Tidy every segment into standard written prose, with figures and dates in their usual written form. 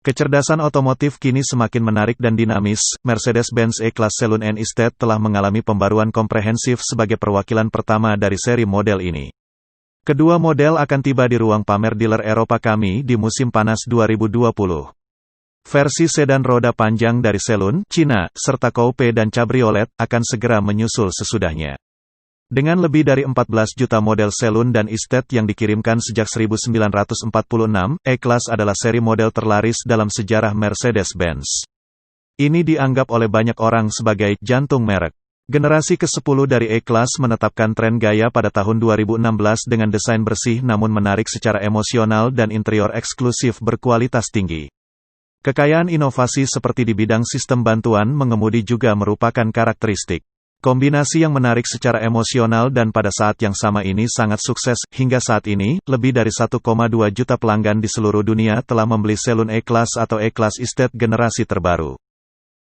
Kecerdasan otomotif kini semakin menarik dan dinamis. Mercedes-Benz E-Class Saloon and Estate telah mengalami pembaruan komprehensif sebagai perwakilan pertama dari seri model ini. Kedua model akan tiba di ruang pamer dealer Eropa kami di musim panas 2020. Versi sedan roda panjang dari Saloon, Cina, serta Coupe dan Cabriolet akan segera menyusul sesudahnya. Dengan lebih dari 14 juta model Saloon dan Estate yang dikirimkan sejak 1946, E-Class adalah seri model terlaris dalam sejarah Mercedes-Benz. Ini dianggap oleh banyak orang sebagai jantung merek. Generasi ke-10 dari E-Class menetapkan tren gaya pada tahun 2016 dengan desain bersih namun menarik secara emosional dan interior eksklusif berkualitas tinggi. Kekayaan inovasi seperti di bidang sistem bantuan mengemudi juga merupakan karakteristik. Kombinasi yang menarik secara emosional dan pada saat yang sama ini sangat sukses. Hingga saat ini, lebih dari 1,2 juta pelanggan di seluruh dunia telah membeli Saloon E-Class atau E-Class Estate generasi terbaru.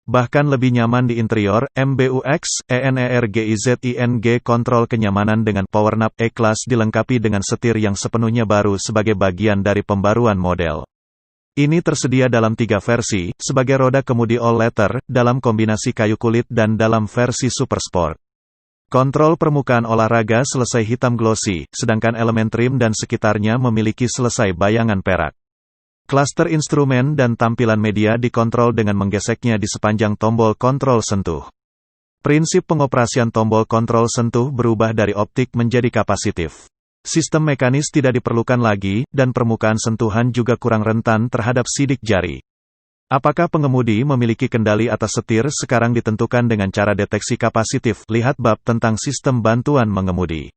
Bahkan lebih nyaman di interior, MBUX, ENERGIZING kontrol kenyamanan dengan PowerNap. E-Class dilengkapi dengan setir yang sepenuhnya baru sebagai bagian dari pembaruan model. Ini tersedia dalam 3 versi, sebagai roda kemudi all-leather, dalam kombinasi kayu kulit dan dalam versi Super Sport. Kontrol permukaan olahraga selesai hitam glossy, sedangkan elemen trim dan sekitarnya memiliki selesai bayangan perak. Klaster instrumen dan tampilan media dikontrol dengan menggeseknya di sepanjang tombol kontrol sentuh. Prinsip pengoperasian tombol kontrol sentuh berubah dari optik menjadi kapasitif. Sistem mekanis tidak diperlukan lagi, dan permukaan sentuhan juga kurang rentan terhadap sidik jari. Apakah pengemudi memiliki kendali atas setir sekarang ditentukan dengan cara deteksi kapasitif. Lihat bab tentang sistem bantuan mengemudi.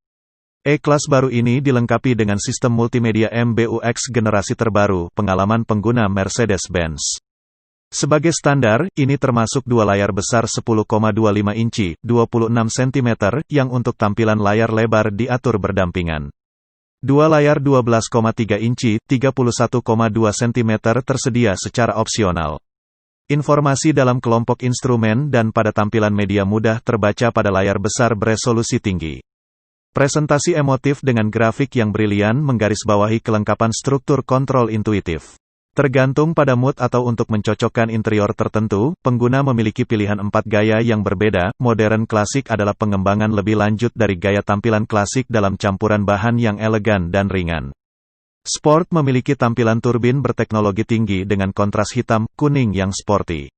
E-Class baru ini dilengkapi dengan sistem multimedia MBUX generasi terbaru, pengalaman pengguna Mercedes-Benz. Sebagai standar, ini termasuk 2 layar besar 10,25 inci, 26 cm, yang untuk tampilan layar lebar diatur berdampingan. 2 layar 12,3 inci, 31,2 cm tersedia secara opsional. Informasi dalam kelompok instrumen dan pada tampilan media mudah terbaca pada layar besar beresolusi tinggi. Presentasi emotif dengan grafik yang brilian menggarisbawahi kelengkapan struktur kontrol intuitif. Tergantung pada mood atau untuk mencocokkan interior tertentu, pengguna memiliki pilihan 4 gaya yang berbeda. Modern klasik adalah pengembangan lebih lanjut dari gaya tampilan klasik dalam campuran bahan yang elegan dan ringan. Sport memiliki tampilan turbin berteknologi tinggi dengan kontras hitam, kuning yang sporty.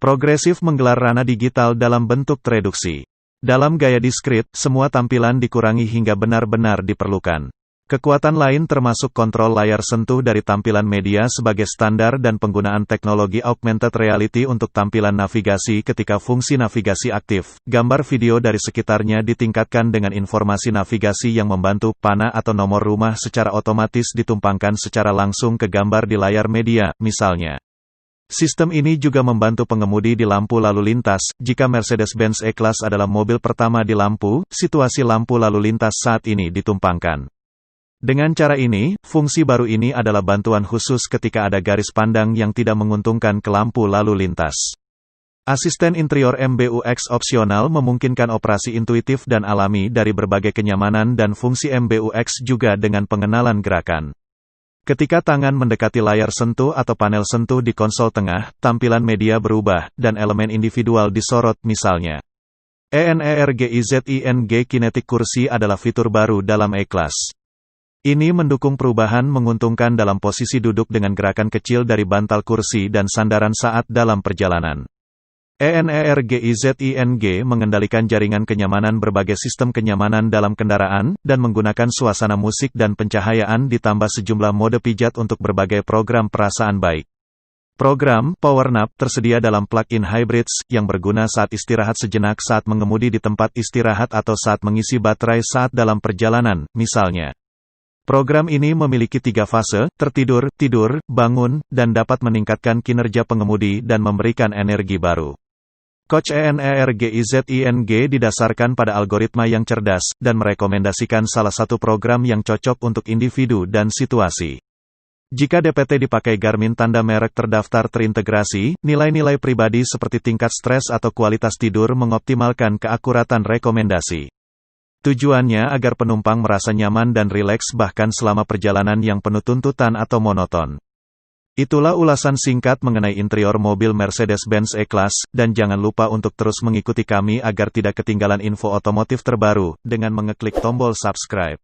Progresif menggelar ranah digital dalam bentuk tereduksi. Dalam gaya diskrit, semua tampilan dikurangi hingga benar-benar diperlukan. Kekuatan lain termasuk kontrol layar sentuh dari tampilan media sebagai standar dan penggunaan teknologi augmented reality untuk tampilan navigasi ketika fungsi navigasi aktif. Gambar video dari sekitarnya ditingkatkan dengan informasi navigasi yang membantu. Panah atau nomor rumah secara otomatis ditumpangkan secara langsung ke gambar di layar media, misalnya. Sistem ini juga membantu pengemudi di lampu lalu lintas. Jika Mercedes-Benz E-Class adalah mobil pertama di lampu, situasi lampu lalu lintas saat ini ditumpangkan. Dengan cara ini, fungsi baru ini adalah bantuan khusus ketika ada garis pandang yang tidak menguntungkan ke lampu lalu lintas. Asisten interior MBUX opsional memungkinkan operasi intuitif dan alami dari berbagai kenyamanan dan fungsi MBUX juga dengan pengenalan gerakan. Ketika tangan mendekati layar sentuh atau panel sentuh di konsol tengah, tampilan media berubah, dan elemen individual disorot misalnya. ENERGIZING Kinetic Kursi adalah fitur baru dalam E-Class. Ini mendukung perubahan menguntungkan dalam posisi duduk dengan gerakan kecil dari bantal kursi dan sandaran saat dalam perjalanan. ENERGIZING mengendalikan jaringan kenyamanan berbagai sistem kenyamanan dalam kendaraan, dan menggunakan suasana musik dan pencahayaan ditambah sejumlah mode pijat untuk berbagai program perasaan baik. Program PowerNap tersedia dalam plug-in hybrids, yang berguna saat istirahat sejenak saat mengemudi di tempat istirahat atau saat mengisi baterai saat dalam perjalanan, misalnya. Program ini memiliki 3 fase, tertidur, tidur, bangun, dan dapat meningkatkan kinerja pengemudi dan memberikan energi baru. Coach ENERGIZING didasarkan pada algoritma yang cerdas, dan merekomendasikan salah satu program yang cocok untuk individu dan situasi. Jika DPT dipakai Garmin tanda merek terdaftar terintegrasi, nilai-nilai pribadi seperti tingkat stres atau kualitas tidur mengoptimalkan keakuratan rekomendasi. Tujuannya agar penumpang merasa nyaman dan rileks bahkan selama perjalanan yang penuh tuntutan atau monoton. Itulah ulasan singkat mengenai interior mobil Mercedes-Benz E-Class, dan jangan lupa untuk terus mengikuti kami agar tidak ketinggalan info otomotif terbaru, dengan mengeklik tombol subscribe.